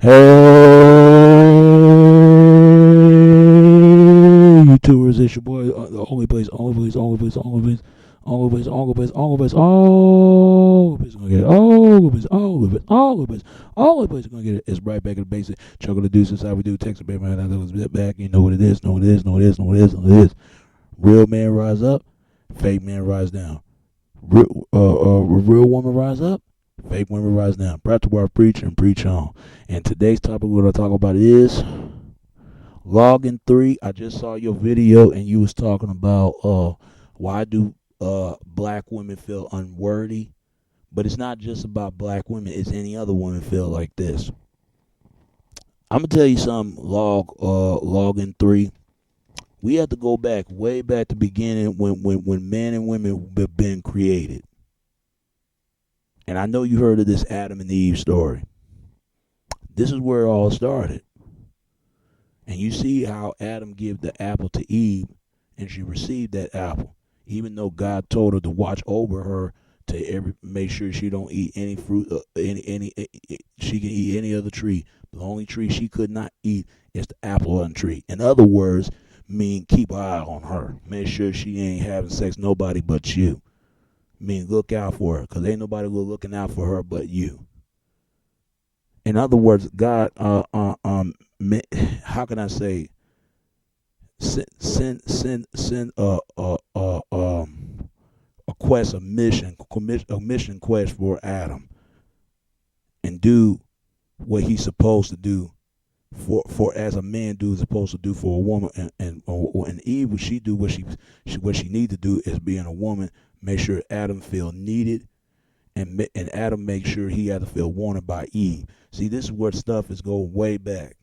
Hey, YouTubers, it's your boy, the only place, only place, only place, only place, only place, only place, only place, only place gonna get it, only place, only place, only place, only place gonna get it. It's right back in the basic. Chuckle the deuces, how we do. Text a baby man, I was back. You know what it is, know what it is, know what it is, know what it is, know what it is. Real man rise up, fake man rise down. Real woman rise up, fake women rise down. Brought to our preach and preach on. And today's topic we're gonna talk about is Logging 3. I just saw your video and you was talking about why do black women feel unworthy? But it's not just about black women, it's any other woman feel like this. I'm gonna tell you something, Logging 3. We have to go back, way back to the beginning when men and women have been created. And I know you heard of this Adam and Eve story. This is where it all started. And you see how Adam gave the apple to Eve, and she received that apple, even though God told her to watch over her to make sure she don't eat any fruit, she can eat any other tree. The only tree she could not eat is the apple on the tree. In other words, mean keep an eye on her. Make sure she ain't having sex nobody but you. Mean look out for her, because ain't nobody looking out for her but you. In other words, God, how can I say, send a quest, a mission quest for Adam, and do what he's supposed to do for as a man supposed to do for a woman, and Eve, what she do, what she need to do is being a woman, make sure Adam feel needed, and Adam make sure he had to feel wanted by Eve. See, this is where stuff is going way back.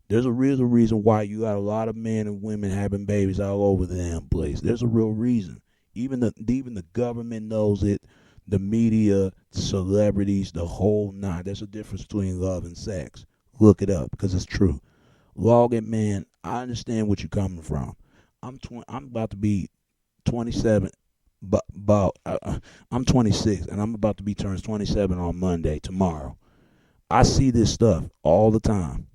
There's a real reason why you got a lot of men and women having babies all over the damn place. There's a real reason. Even the government knows it. The media, celebrities, the whole nine. There's a difference between love and sex. Look it up, because it's true. Logging man, I understand what you're coming from. I'm about to be 27. I'm 26, and I'm about to be turned 27 on Monday, tomorrow. I see this stuff all the time,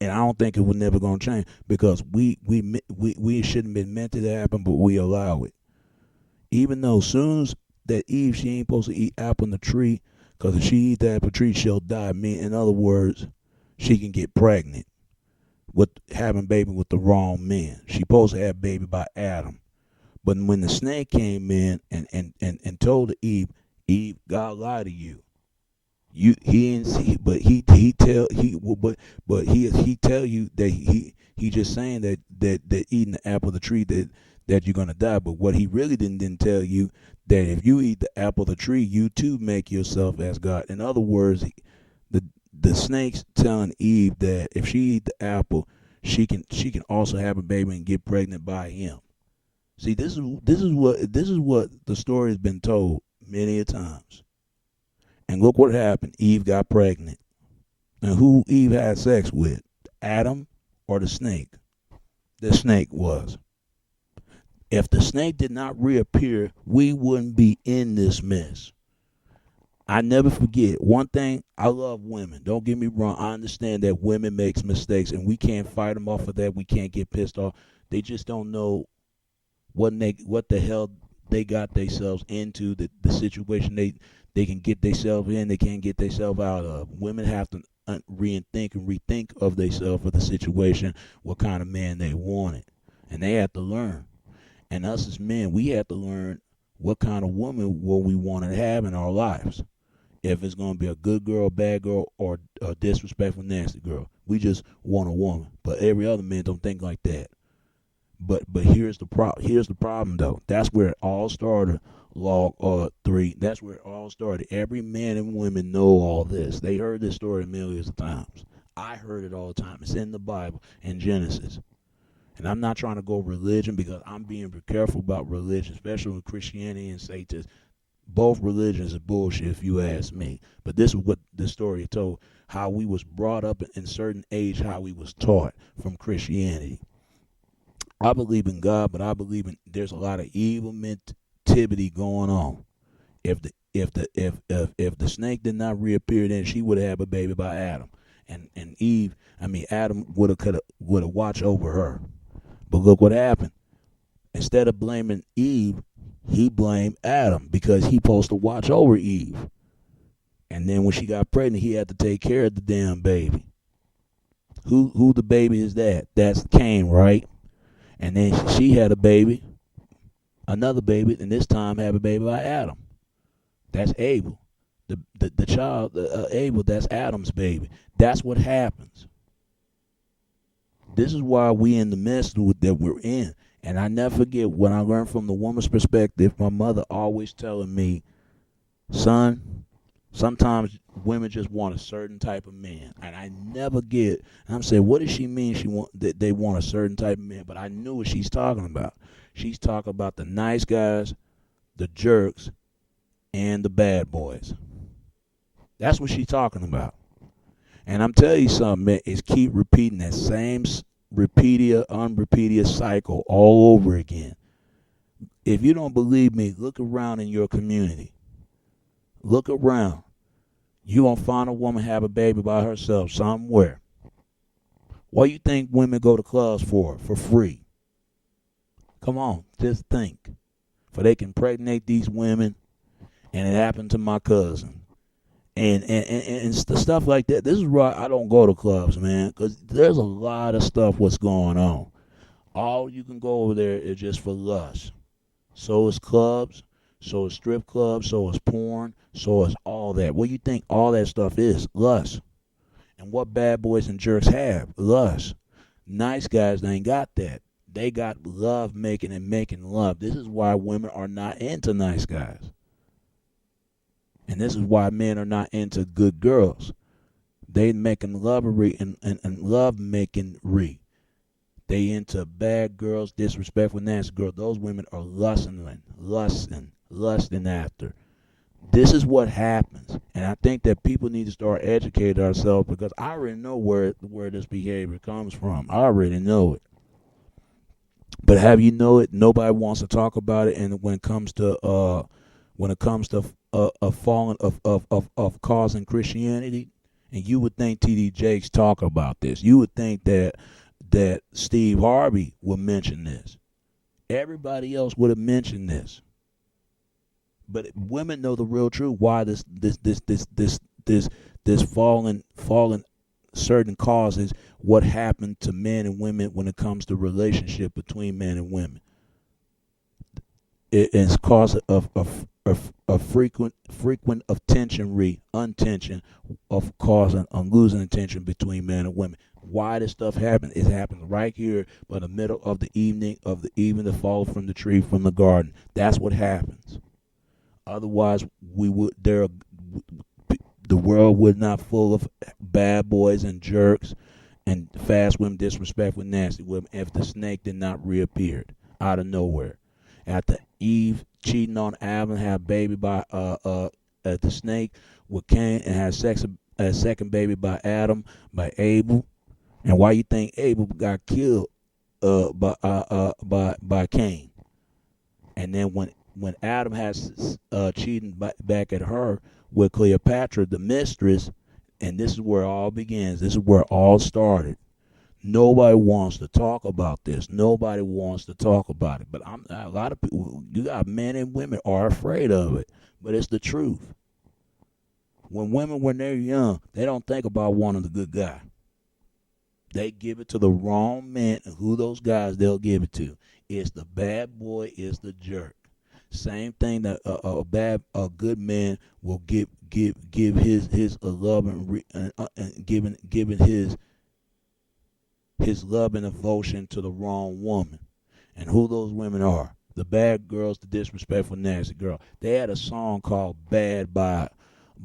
and I don't think it was never gonna change, because we shouldn't have been meant to happen, but we allow it. Even though soon as that Eve, she ain't supposed to eat apple in the tree, because if she eat the apple tree, she'll die. In other words, she can get pregnant with having baby with the wrong man. She supposed to have baby by Adam. But when the snake came in and told Eve, God lied to you. He didn't see, but he tell you that he just saying that eating the apple of the tree that you're gonna die. But what he really didn't tell you, that if you eat the apple of the tree, you too make yourself as God. In other words, the snake's telling Eve that if she eat the apple, she can also have a baby and get pregnant by him. See, this is what the story has been told many a times. And look what happened. Eve got pregnant. And who Eve had sex with? Adam or the snake? The snake was. If the snake did not reappear, we wouldn't be in this mess. I never forget one thing. I love women. Don't get me wrong. I understand that women makes mistakes, and we can't fight them off of that. We can't get pissed off. They just don't know what the hell they got themselves into, the situation they can get themselves in, they can't get themselves out of. Women have to rethink of themselves for the situation, what kind of man they wanted, and they have to learn. And us as men, we have to learn what kind of woman what we want to have in our lives. If it's going to be a good girl, bad girl, or a disrespectful, nasty girl, we just want a woman. But every other man don't think like that. But here's the problem though. That's where it all started. Log 3. That's where it all started. Every man and woman know all this. They heard this story millions of times. I heard it all the time. It's in the Bible, in Genesis. And I'm not trying to go religion, because I'm being careful about religion, especially with Christianity and Satan. Both religions are bullshit if you ask me. But this is what the story told, how we was brought up in certain age, how we was taught from Christianity. I believe in God, but I believe there's a lot of evil mentality going on. If if the snake did not reappear, then she would have had a baby by Adam, and Eve. I mean, Adam would have watched over her. But look what happened. Instead of blaming Eve, he blamed Adam because he supposed to watch over Eve. And then when she got pregnant, he had to take care of the damn baby. Who the baby is that? That's Cain, right? And then she had a baby, another baby, and this time had a baby by Adam. That's Abel. The child, Abel, that's Adam's baby. That's what happens. This is why we in the mess that we're in. And I never forget when I learned from the woman's perspective, my mother always telling me, son, sometimes women just want a certain type of man. And I never get, and I'm saying, what does she mean that they want a certain type of man? But I knew what she's talking about. She's talking about the nice guys, the jerks, and the bad boys. That's what she's talking about. And I'm telling you something, man, is keep repeating that same unrepeated cycle all over again. If you don't believe me, look around in your community. Look around. You're going to find a woman have a baby by herself somewhere. What do you think women go to clubs for free? Come on, just think. For they can impregnate these women, and it happened to my cousin. And stuff like that. This is why I don't go to clubs, man, because there's a lot of stuff what's going on. All you can go over there is just for lust. So is clubs, so is strip clubs, so is porn, so is all that. What do you think all that stuff is? Lust. And what bad boys and jerks have? Lust. Nice guys, they ain't got that. They got love making and making love. This is why women are not into nice guys. And this is why men are not into good girls. They making lovery and love making re. They into bad girls, disrespectful, nasty girls. Those women are lusting after. This is what happens. And I think that people need to start educating ourselves because I already know where this behavior comes from. I already know it. But have you know it? Nobody wants to talk about it. And when it comes to falling of causing Christianity, and you would think T.D. Jakes talk about this. You would think that Steve Harvey would mention this. Everybody else would have mentioned this. But women know the real truth. Why this fallen certain causes what happened to men and women when it comes to relationship between men and women. It's cause of frequent of tension untension of causing losing attention between men and women. Why this stuff happens? It happens right here by the middle of the evening the fall from the tree from the garden. That's what happens. Otherwise, the world would not full of bad boys and jerks and fast women, disrespectful, nasty women if the snake did not reappear out of nowhere. After Eve cheating on Adam, had a baby by the snake with Cain, and had a second baby by Adam, by Abel. And why you think Abel got killed by Cain? And then when Adam has cheating back at her with Cleopatra, the mistress, and this is where it all begins. This is where it all started. Nobody wants to talk about this. Nobody wants to talk about it. But a lot of people, you got men and women are afraid of it. But it's the truth. When they're young, they don't think about wanting the good guy. They give it to the wrong man, and who those guys they'll give it to. It's the bad boy, it's the jerk. Same thing that a good man will give his love and giving his love and devotion to the wrong woman. And who those women are? The bad girls, the disrespectful, nasty girl. They had a song called "Bad" by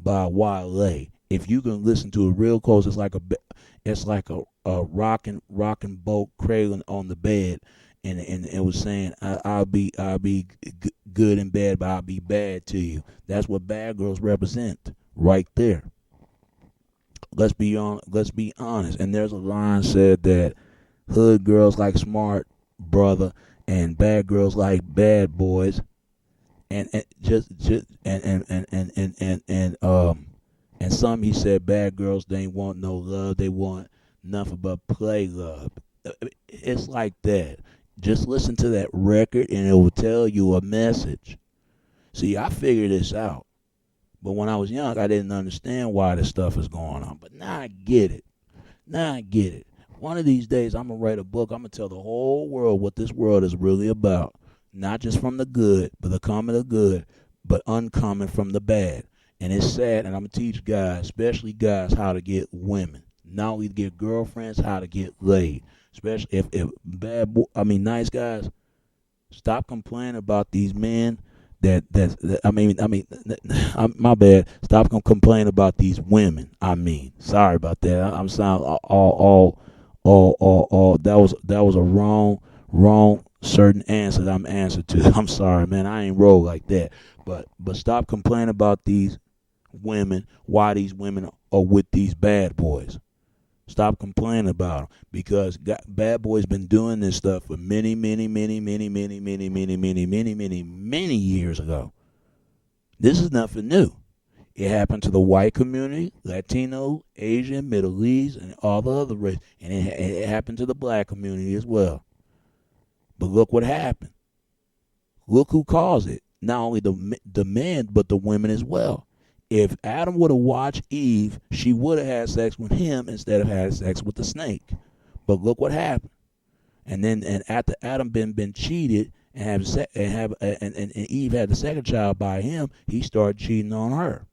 Wale. If you can listen to it real close, it's like a rocking boat cradling on the bed, and it was saying, I'll be good and bad, but I'll be bad to you. That's what bad girls represent right there. Let's be honest. And there's a line said that hood girls like smart brother and bad girls like bad boys. and just and some he said bad girls they ain't want no love, they want nothing but play love. It's like that. Just listen to that record and it will tell you a message. See, I figured this out, but when I was young, I didn't understand why this stuff is going on. But now I get it. Now I get it. One of these days, I'm gonna write a book. I'm gonna tell the whole world what this world is really about. Not just from the good, but the common of good, but uncommon from the bad. And it's sad, and I'm gonna teach guys, especially guys, how to get women. Not only to get girlfriends, how to get laid. Especially if nice guys, stop complaining about these men my bad. Stop complaining about these women. Sorry about that. I'm sound all. That was a wrong certain answer that I'm answered to. I'm sorry, man. I ain't roll like that. But stop complaining about these women. Why these women are with these bad boys? Stop complaining about them because bad boys been doing this stuff for many years ago. This is nothing new. It happened to the white community, Latino, Asian, Middle East, and all the other races, and it happened to the black community as well. But look what happened. Look who caused it. Not only the men, but the women as well. If Adam would have watched Eve, she would have had sex with him instead of having sex with the snake. But look what happened. And after Adam been cheated and Eve had the second child by him, he started cheating on her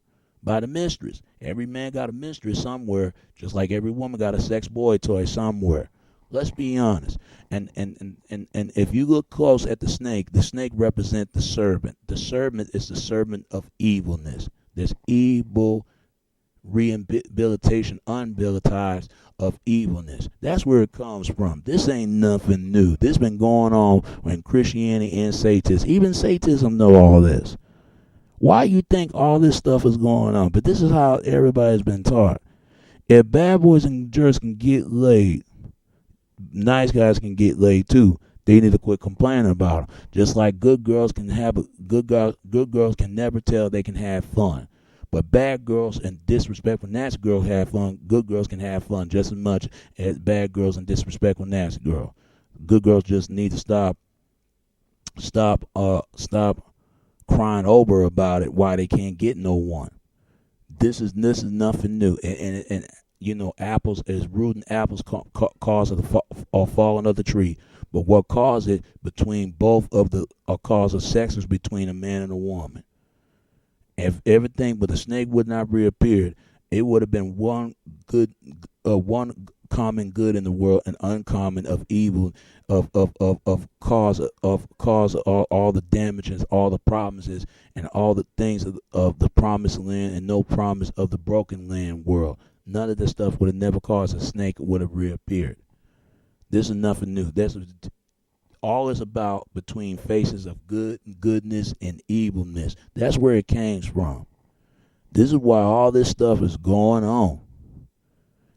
by the mistress. Every man got a mistress somewhere, just like every woman got a sex boy toy somewhere. Let's be honest. And if you look close at the snake represents the serpent. The serpent is the serpent of evilness. This evil rehabilitation, unbillitized of evilness. That's where it comes from. This ain't nothing new. This been going on when Christianity and Satanism, even Satanism know all this. Why you think all this stuff is going on? But this is how everybody's been taught. If bad boys and jerks can get laid, nice guys can get laid too. They need to quit complaining about them. Just like good girls can good girls can never tell they can have fun. But bad girls and disrespectful nasty girls have fun. Good girls can have fun just as much as bad girls and disrespectful nasty girls. Good girls just need to stop crying over about it why they can't get no one. This is nothing new. And you know, apples is rooting apples cause of the falling of the tree. But what caused it between both of the cause of sex was between a man and a woman. If everything but the snake would not reappeared, it would have been one common good in the world and uncommon of evil, of cause all the damages, all the promises, and all the things of the promised land and no promise of the broken land world. None of this stuff would have never caused a snake would have reappeared. This is nothing new. All is about between faces of goodness and evilness. That's where it came from. This is why all this stuff is going on.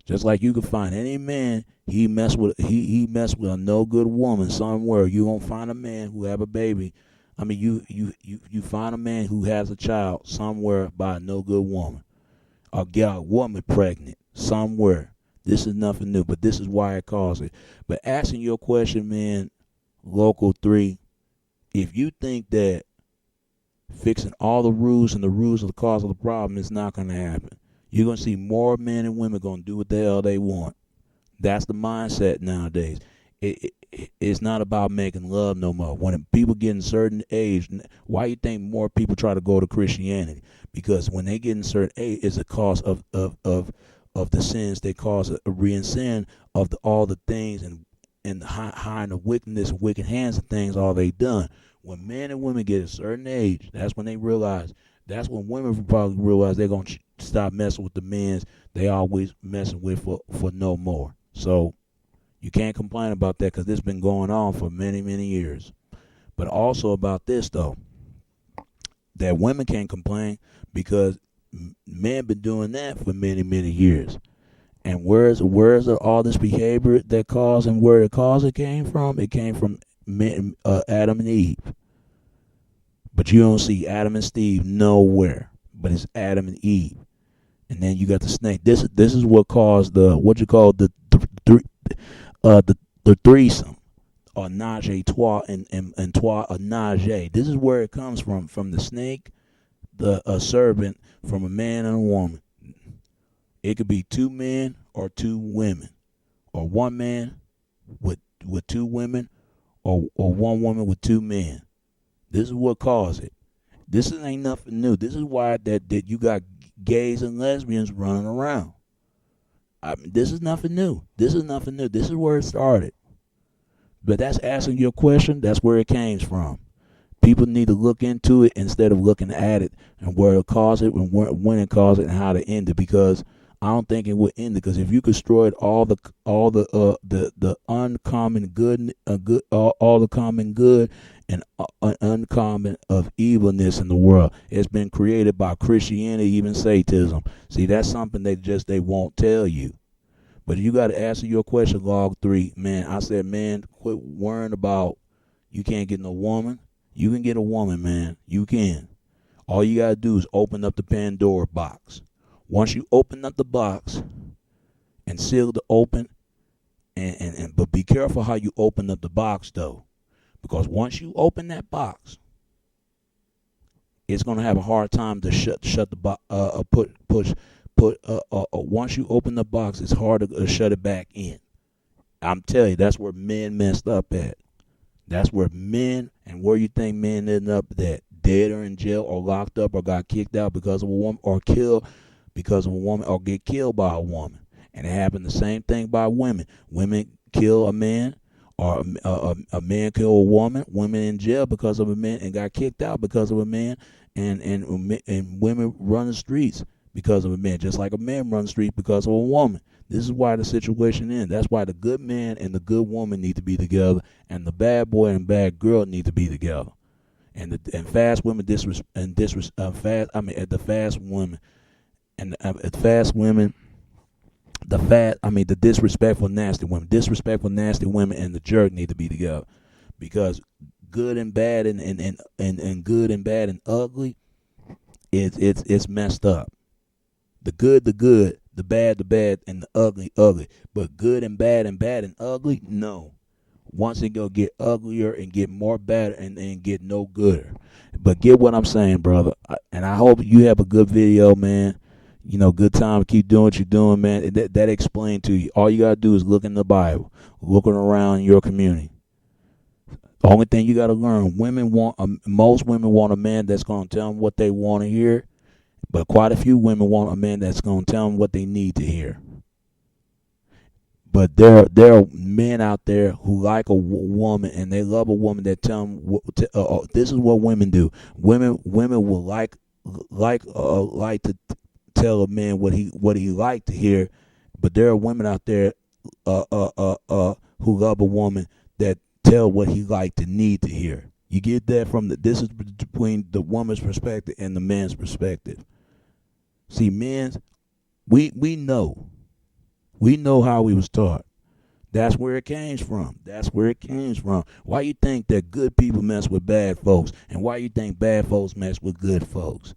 Just like you can find any man, he mess with a no good woman somewhere. You won't find a man who have a baby. I mean, you find a man who has a child somewhere by a no good woman, or get a woman pregnant somewhere. This is nothing new, but this is why it caused it. But asking your question, man, Local 3, if you think that fixing all the rules and the rules of the cause of the problem is not going to happen, you're going to see more men and women going to do what the hell they want. That's the mindset nowadays. It's not about making love no more. When people get in a certain age, why you think more people try to go to Christianity? Because when they get in a certain age, it's a cause of the sins they cause, a re-sin of all the things and hiding the wickedness and wicked hands and things all they done. When men and women get a certain age, that's when they realize. That's when women probably realize they're gonna stop messing with the men they always messing with for no more. So you can't complain about that because this has been going on for many years. But also about this though, that women can't complain because men been doing that for many years. And where's all this behavior that caused and where the cause it came from? It came from men, Adam and Eve. But you don't see Adam and Steve nowhere. But it's Adam and Eve. And then you got the snake. This is what caused the what you call the threesome, or nage trois and trois nage. This is where it comes from the snake, the serpent, from a man and a woman. It could be two men or two women, or one man with two women, or one woman with two men. This is what caused it. This ain't nothing new. This is why that you got gays and lesbians running around. I mean, this is nothing new. This is nothing new. This is where it started. But that's answering your question. That's where it came from. People need to look into it instead of looking at it and where it caused it and when it caused it and how to end it. Because I don't think it would end it. Because if you destroyed all the uncommon good, all the common good and uncommon of evilness in the world, it's been created by Christianity, even Satanism. See, that's something they won't tell you. But you got to answer your question, Log 3. Man, I said, man, quit worrying about you can't get no woman. You can get a woman, man. You can. All you got to do is open up the Pandora box. Once you open up the box and seal the open, but be careful how you open up the box, though. Because once you open that box, it's going to have a hard time to shut the box, once you open the box, it's hard to shut it back in. I'm telling you, that's where men messed up at. That's where men, and where you think men ended up that dead or in jail or locked up or got kicked out because of a woman, or killed because of a woman, or get killed by a woman. And it happened the same thing by women. Women kill a man, or a man kill a woman. Women in jail because of a man and got kicked out because of a man. And women run the streets because of a man, just like a man runs the street because of a woman. This is why the situation ends. That's why the good man and the good woman need to be together, and the bad boy and bad girl need to be together. And fast women the disrespectful nasty women and the jerk need to be together, because good and bad and good and bad and ugly, it's messed up. The good, the bad, and the ugly. But good and bad and ugly, no. Once it go get uglier and get more bad and get no gooder. But get what I'm saying, brother. And I hope you have a good video, man. You know, good time. Keep doing what you're doing, man. That explained to you. All you got to do is look in the Bible. Looking around your community. The only thing you got to learn, most women want a man that's going to tell them what they want to hear. But quite a few women want a man that's going to tell them what they need to hear. But there are men out there who like a woman, and they love a woman that tell them this is what women do. Women will like to tell a man what he like to hear. But there are women out there who love a woman that tell what he like to need to hear. You get that this is between the woman's perspective and the man's perspective. See, men, we know how we was taught. That's where it came from. Why you think that good people mess with bad folks, and why you think bad folks mess with good folks?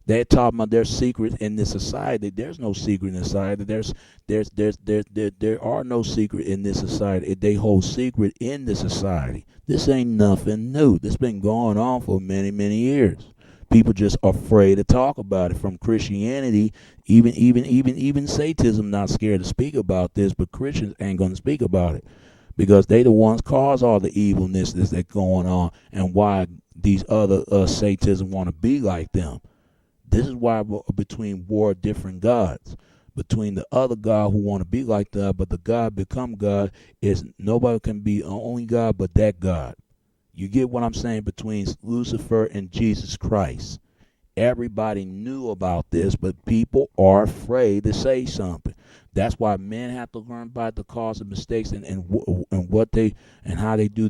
They're talking about their secret in this society. There's no secret in society. There are no secret in this society. They hold secret in the society. This ain't nothing new. This been going on for many, many years. People just afraid to talk about it. From Christianity, even Satanism not scared to speak about this, but Christians ain't gonna speak about it because they the ones cause all the evilness that's going on, and why these other Satanism want to be like them. This is why between war different gods, between the other God who want to be like that, but the God become God, is nobody can be only God but that God. You get what I'm saying? Between Lucifer and Jesus Christ. Everybody knew about this, but people are afraid to say something. That's why men have to learn about the cause of mistakes and what they and how they do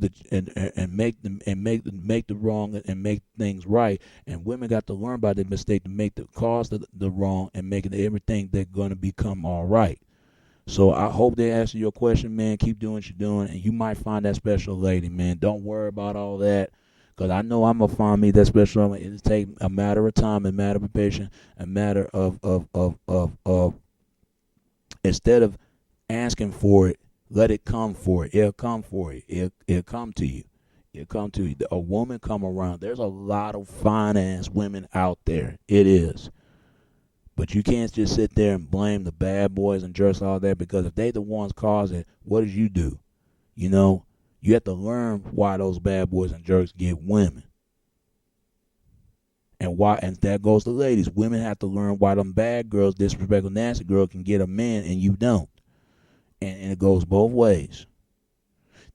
make the wrong and make things right. And women got to learn about the mistake to make the cause the wrong and making everything they're going to become all right. So I hope they answer your question, man. Keep doing what you're doing, and you might find that special lady, man. Don't worry about all that. Because I know I'm going to find me that special woman. It'll take a matter of time, a matter of patience, a matter of instead of asking for it, let it come for it. It'll come for you. It'll come to you. It'll come to you. A woman come around. There's a lot of fine ass women out there. It is. But you can't just sit there and blame the bad boys and jerks all that, because if they the ones causing it, what did you do? You know, you have to learn why those bad boys and jerks get women. And why, and that goes to ladies. Women have to learn why them bad girls, disrespectful, nasty girl can get a man and you don't. And it goes both ways.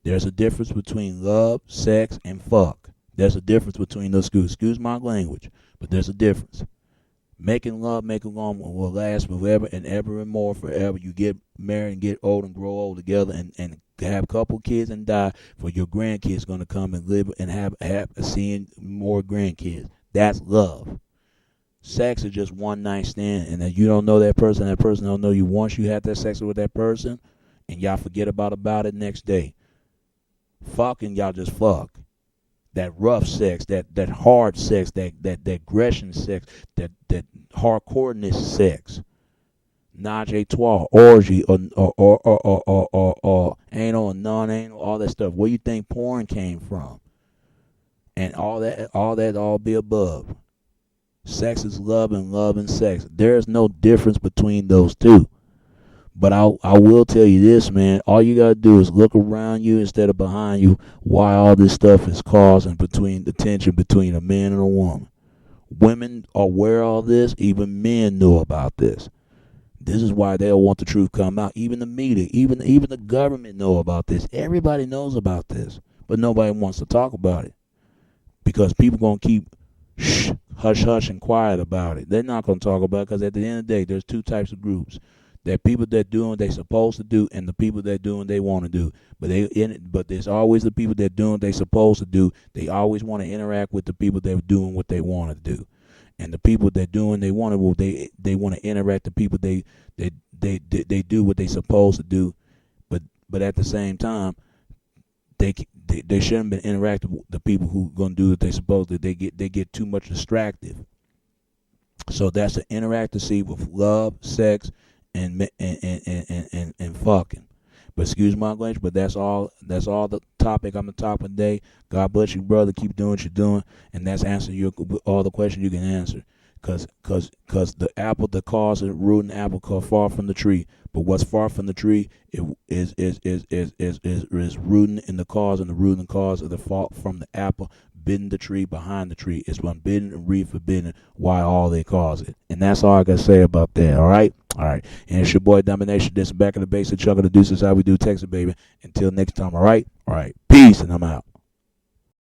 There's a difference between love, sex, and fuck. There's a difference between those two. Excuse my language, but there's a difference. Making love, making love will last forever and ever and more forever. You get married and get old and grow old together and have a couple kids and die for your grandkids going to come and live and have seeing more grandkids. That's love. Sex is just one night stand, and that you don't know that person don't know you. Once you have that sex with that person, and y'all forget about it next day. Fucking y'all just fuck. That rough sex, that hard sex, that aggression sex, that hardcoreness sex, nage a trois, orgy, or anal and non-anal, all that stuff. Where you think porn came from? And all be above. Sex is love, and love and sex. There's no difference between those two. But I will tell you this, man. All you gotta do is look around you instead of behind you. Why all this stuff is causing between the tension between a man and a woman. Women are aware of all this. Even men know about this. This is why they'll want the truth come out. Even the media, even the government know about this. Everybody knows about this, but nobody wants to talk about it because people gonna keep hush hush and quiet about it. They're not gonna talk about it because at the end of the day, there's two types of groups. There are people that doing what they supposed to do, and the people that doing what they want to do. But there's always the people that doing what they supposed to do. They always want to interact with the people that are doing what they want to do, and the people that doing they want to they want to interact with the people they do what they supposed to do, but at the same time they shouldn't be interacting with the people who gonna do what they supposed to. They get too much distracted. So that's the interactive with love, sex, and fucking. But excuse my language, but that's all the topic I'm gonna talk today. God bless you, brother. Keep doing what you're doing, and that's answering all the questions you can answer. Cause the apple that causes the root and apple are far from the tree. But what's far from the tree is rooting in the cause, and the root and cause of the fall from the apple bitten the tree behind the tree. It's unbidden and read forbidden. Why all they cause it. And that's all I can say about that. All right. And it's your boy Domination. This is Back in the Basic Chuck of the Deuces. How we do Texas, baby. Until next time. All right. Peace, and I'm out.